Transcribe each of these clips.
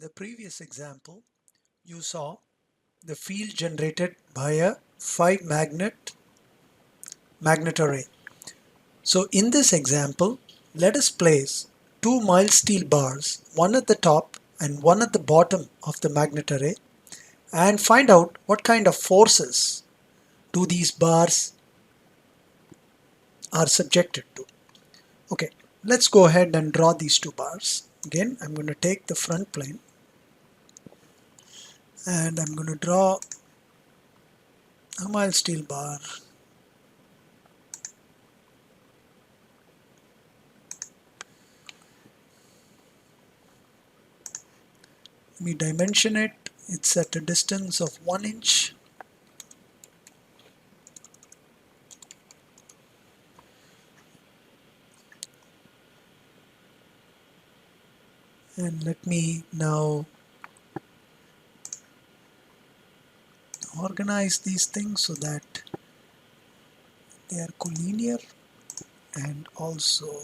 the previous example, you saw the field generated by a 5 magnet array. So in this example, let us place two mild steel bars, one at the top and one at the bottom of the magnet array, and find out what kind of forces do these bars are subjected to. Okay, let's go ahead and draw these two bars. Again, I'm going to take the front plane and I'm going to draw a mild steel bar. Let me dimension it. It's at a distance of 1 inch. And let me now organize these things so that they are collinear, and also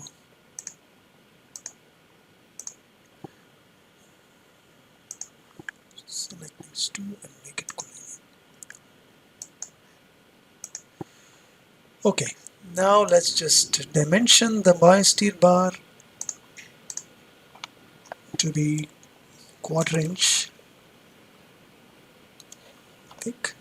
select these two and make it collinear. Okay, now let's just dimension the steel bar to be 1/4 inch thick.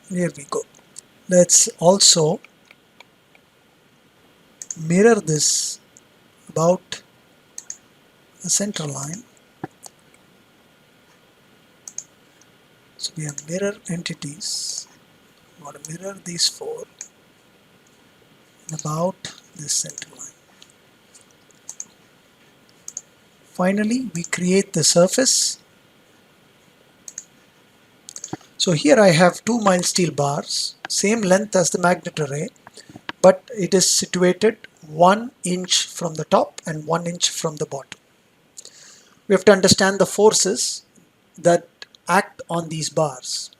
Here we go. Let's also mirror this about a center line. So we have mirror entities. We want to mirror these four about this center line. Finally, we create the surface. So here I have two mild steel bars, same length as the magnet array, but it is situated 1 inch from the top and 1 inch from the bottom. We have to understand the forces that act on these bars.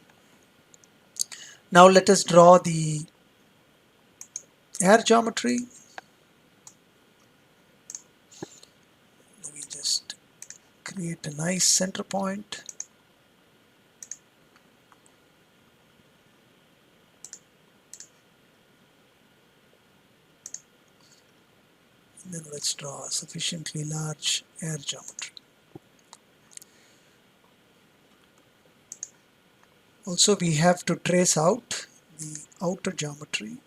Now let us draw the air geometry. We just create a nice center point. And then let's draw a sufficiently large air geometry. Also, we have to trace out the outer geometry.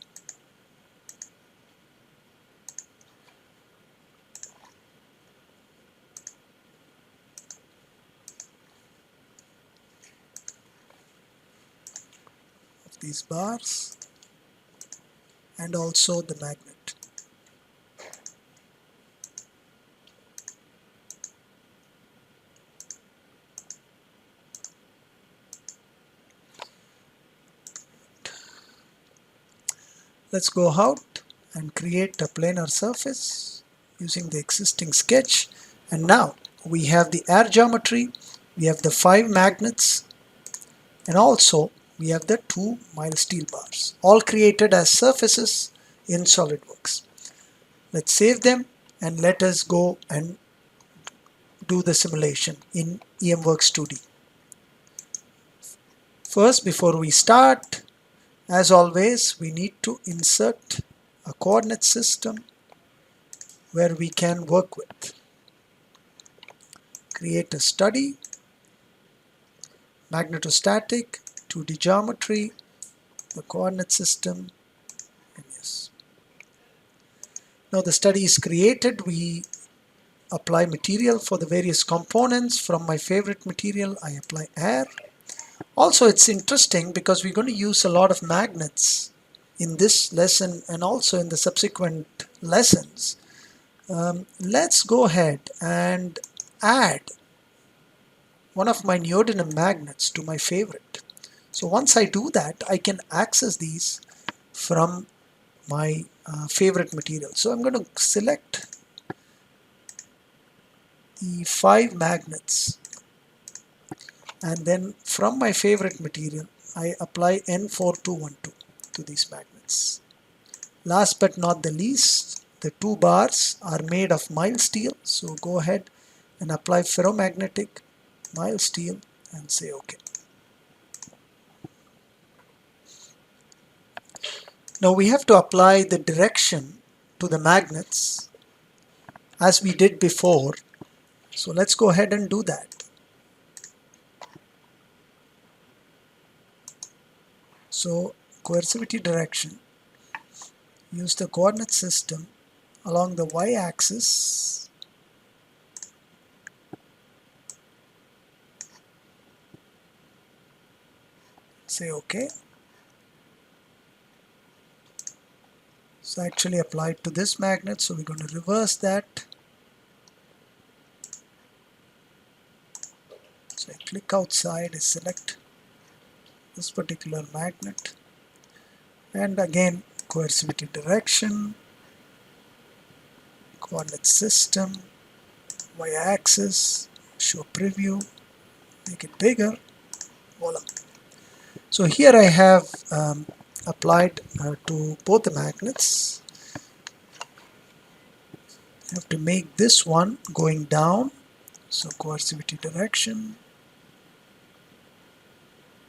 Of these bars and also the magnet. Let's go out and create a planar surface using the existing sketch. And now we have the air geometry, we have the 5 magnets, and also we have the 2 mild steel bars, all created as surfaces in SolidWorks. Let's save them and let us go and do the simulation in EMWorks 2D. First, before we start, as always, we need to insert a coordinate system where we can work with. Create a study, magnetostatic, 2D geometry, the coordinate system, and yes. Now the study is created. We apply material for the various components. From my favorite material, I apply air. Also, it's interesting because we're going to use a lot of magnets in this lesson and also in the subsequent lessons. Let's go ahead and add one of my neodymium magnets to my favorite. So once I do that, I can access these from my favorite material. So I'm going to select the 5 magnets, and then from my favorite material I apply N4212. to these magnets. Last but not the least, the two bars are made of mild steel, so go ahead and apply ferromagnetic mild steel and say OK. Now we have to apply the direction to the magnets as we did before, so let's go ahead and do that. So coercivity direction, use the coordinate system along the y-axis say OK. So actually applied to this magnet, so we're going to reverse that. So I click outside, I select this particular magnet, and again coercivity direction, coordinate system, y-axis, show preview, make it bigger, voila. So here I have applied to both the magnets. I have to make this one going down, so coercivity direction,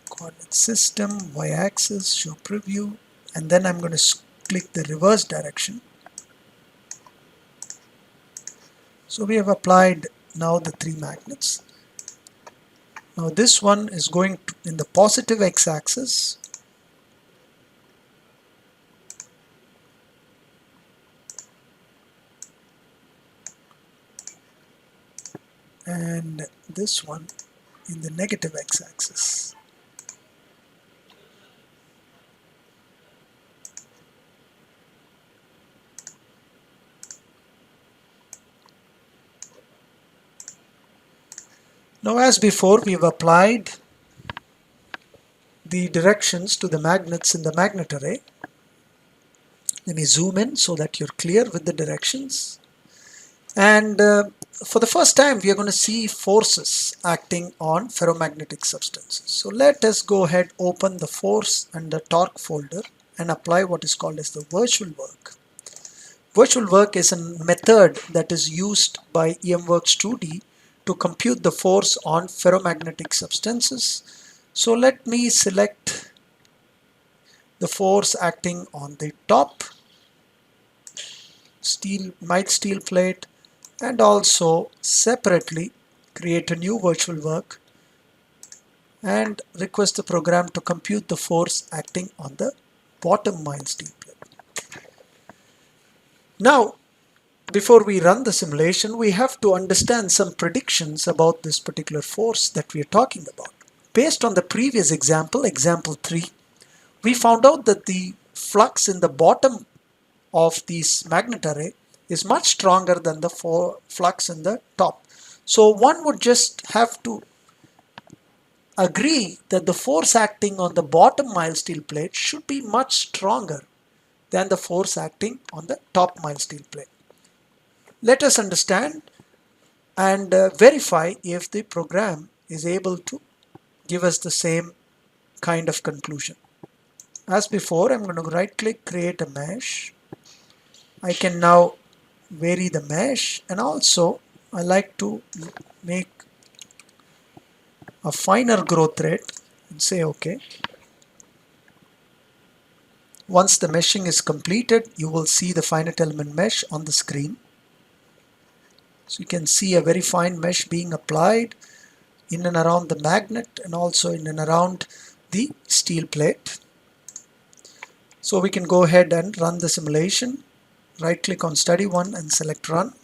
coordinate system, y-axis, show preview, and then I'm going to click the reverse direction. So we have applied now the three magnets. Now this one is going in the positive x-axis, and this one in the negative x-axis. Now as before, we've applied the directions to the magnets in the magnet array. Let me zoom in so that you're clear with the directions. And for the first time, we are going to see forces acting on ferromagnetic substances. So let us go ahead, open the force and the torque folder and apply what is called as the virtual work. Virtual work is a method that is used by EMWorks 2D to compute the force on ferromagnetic substances. So let me select the force acting on the top mild steel plate, and also separately create a new virtual work and request the program to compute the force acting on the bottom mild steel plate. Now before we run the simulation, we have to understand some predictions about this particular force that we are talking about. Based on the previous example, example 3, we found out that the flux in the bottom of this magnet array is much stronger than the flux in the top. So one would just have to agree that the force acting on the bottom mild steel plate should be much stronger than the force acting on the top mild steel plate. Let us understand and verify if the program is able to give us the same kind of conclusion. As before, I'm going to right click, create a mesh. I can now vary the mesh, and also I like to make a finer growth rate and say OK. Once the meshing is completed, you will see the finite element mesh on the screen. So you can see a very fine mesh being applied in and around the magnet and also in and around the steel plate. So we can go ahead and run the simulation. Right click on study 1 and select run.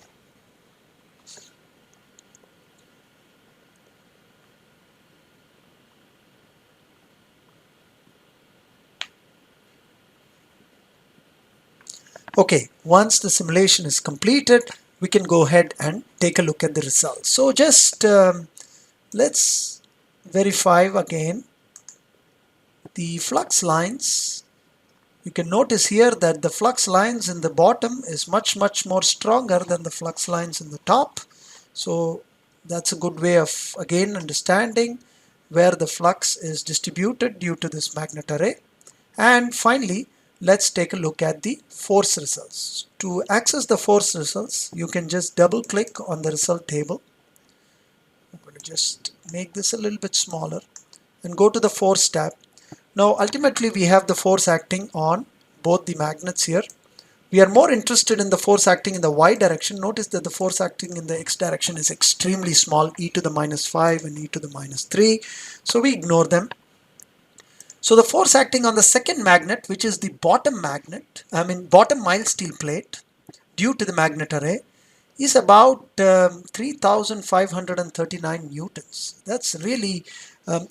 Okay, once the simulation is completed, we can go ahead and take a look at the results. So just let's verify again the flux lines. You can notice here that the flux lines in the bottom is much more stronger than the flux lines in the top. So that's a good way of again understanding where the flux is distributed due to this magnet array. And finally, let's take a look at the force results. To access the force results, you can just double click on the result table. I'm going to just make this a little bit smaller and go to the force tab. Now ultimately we have the force acting on both the magnets here. We are more interested in the force acting in the y direction. Notice that the force acting in the x direction is extremely small, e to the minus 5 and e to the minus 3. So we ignore them. So the force acting on the second magnet, which is the bottom mild steel plate, due to the magnet array, is about 3,539 newtons. That's really,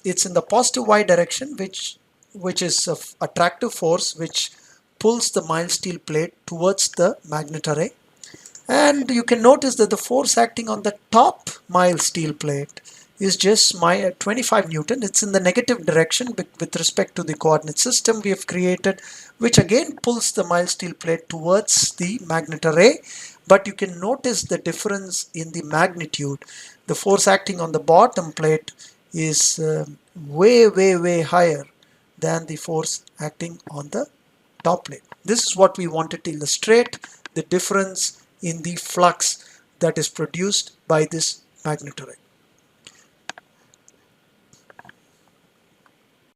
it's in the positive y direction, which is an attractive force which pulls the mild steel plate towards the magnet array. And you can notice that the force acting on the top mild steel plate is just 25 Newton. It's in the negative direction with respect to the coordinate system we have created, which again pulls the mild steel plate towards the magnet array. But you can notice the difference in the magnitude. The force acting on the bottom plate is way higher than the force acting on the top plate. This is what we wanted to illustrate, the difference in the flux that is produced by this magnet array.